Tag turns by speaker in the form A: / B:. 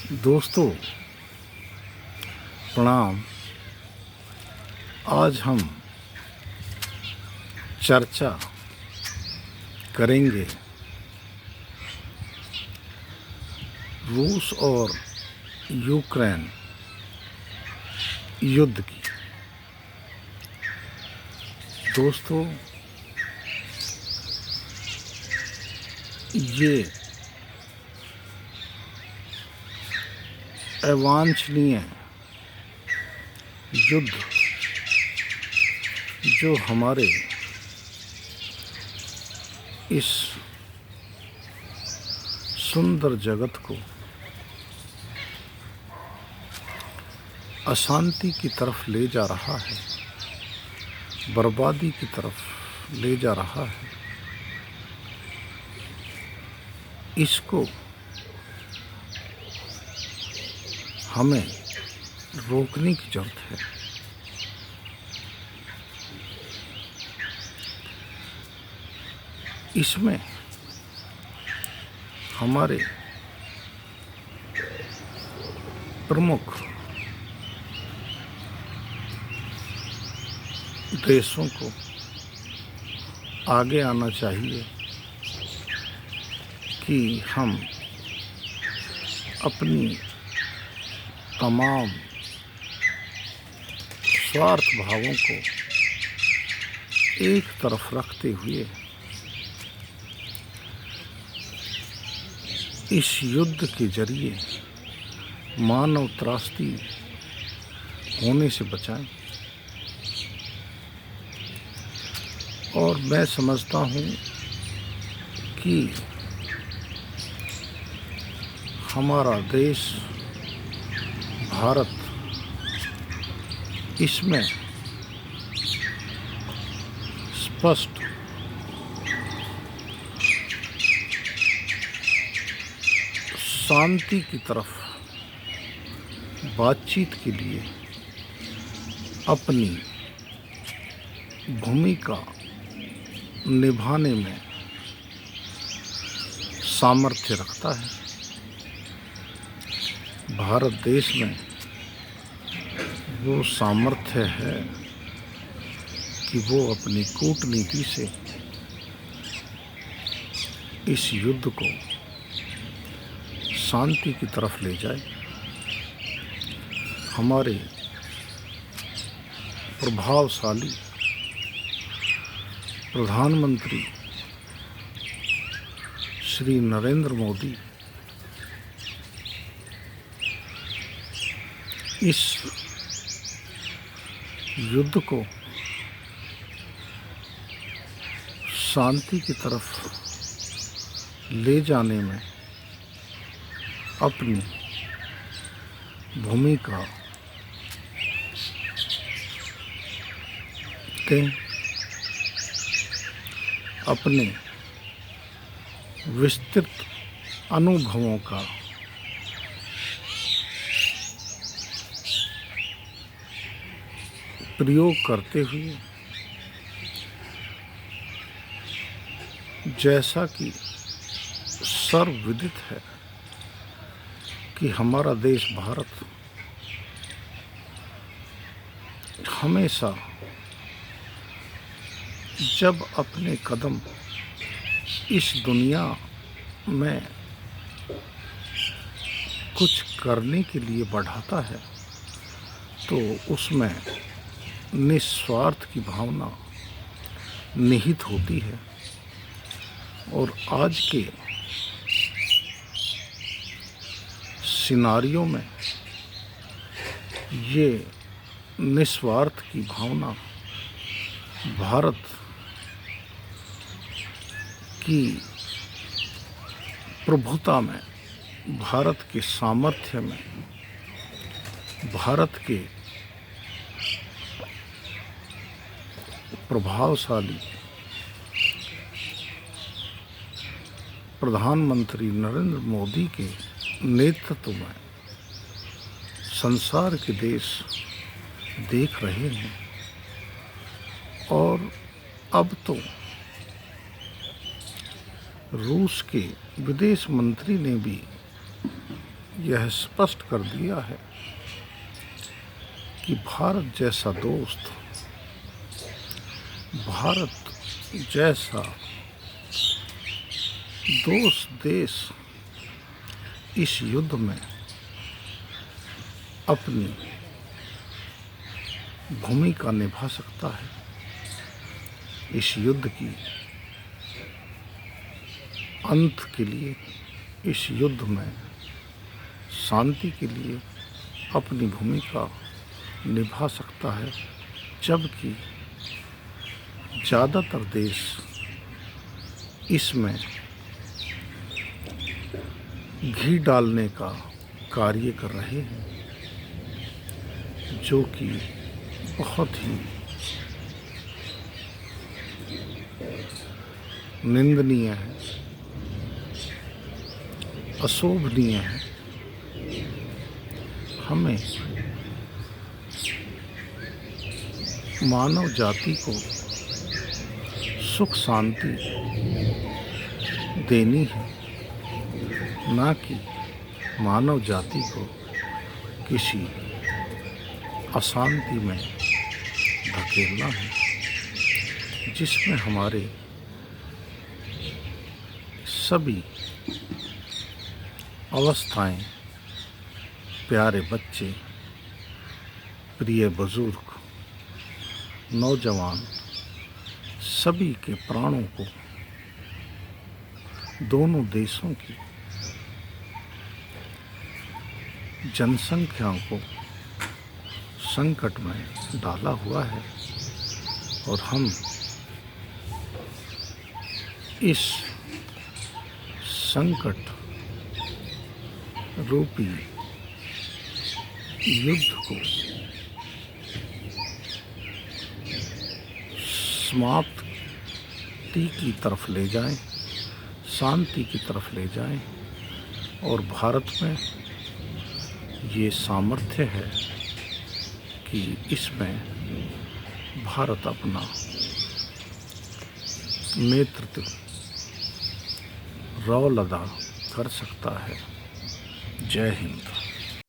A: दोस्तों प्रणाम। आज हम चर्चा करेंगे रूस और यूक्रेन युद्ध की। दोस्तों, ये अवांछनीय युद्ध जो हमारे इस सुंदर जगत को अशांति की तरफ ले जा रहा है, बर्बादी की तरफ ले जा रहा है, इसको हमें रोकने की जरूरत है। इसमें हमारे प्रमुख देशों को आगे आना चाहिए कि हम अपनी तमाम स्वार्थ भावों को एक तरफ रखते हुए इस युद्ध के जरिए मानव त्रासदी होने से बचाएं। और मैं समझता हूँ कि हमारा देश भारत इसमें स्पष्ट शांति की तरफ बातचीत के लिए अपनी भूमिका निभाने में सामर्थ्य रखता है। भारत देश में वो सामर्थ्य है कि वो अपनी कूटनीति से इस युद्ध को शांति की तरफ ले जाए। हमारे प्रभावशाली प्रधानमंत्री श्री नरेंद्र मोदी इस युद्ध को शांति की तरफ ले जाने में अपनी भूमिका दें। अपने विस्तृत अनुभवों का प्रयोग करते हुए, जैसा कि सर्वविदित है कि हमारा देश भारत हमेशा जब अपने कदम इस दुनिया में कुछ करने के लिए बढ़ाता है तो उसमें निस्वार्थ की भावना निहित होती है। और आज के सिनारियों में ये निस्वार्थ की भावना भारत की प्रभुता में, भारत के सामर्थ्य में, भारत के प्रभावशाली प्रधानमंत्री नरेंद्र मोदी के नेतृत्व में संसार के देश देख रहे हैं। और अब तो रूस के विदेश मंत्री ने भी यह स्पष्ट कर दिया है कि भारत जैसा दोस्त, भारत जैसा दोस्त देश इस युद्ध में अपनी भूमिका निभा सकता है। इस युद्ध की अंत के लिए, इस युद्ध में शांति के लिए अपनी भूमिका निभा सकता है, जबकि ज़्यादातर देश इसमें घी डालने का कार्य कर रहे हैं, जो कि बहुत ही निंदनीय है, अशोभनीय है। हमें मानव जाति को सुख शांति देनी है, ना कि मानव जाति को किसी अशांति में धकेलना है, जिसमें हमारे सभी अवस्थाएं, प्यारे बच्चे, प्रिय बुजुर्ग, नौजवान, सभी के प्राणों को, दोनों देशों की जनसंख्या को संकट में डाला हुआ है। और हम इस संकट रूपी युद्ध को समाप्ति की तरफ ले जाएं, शांति की तरफ ले जाएं। और भारत में ये सामर्थ्य है कि इसमें भारत अपना नेतृत्व रोल अदा कर सकता है। जय हिंद।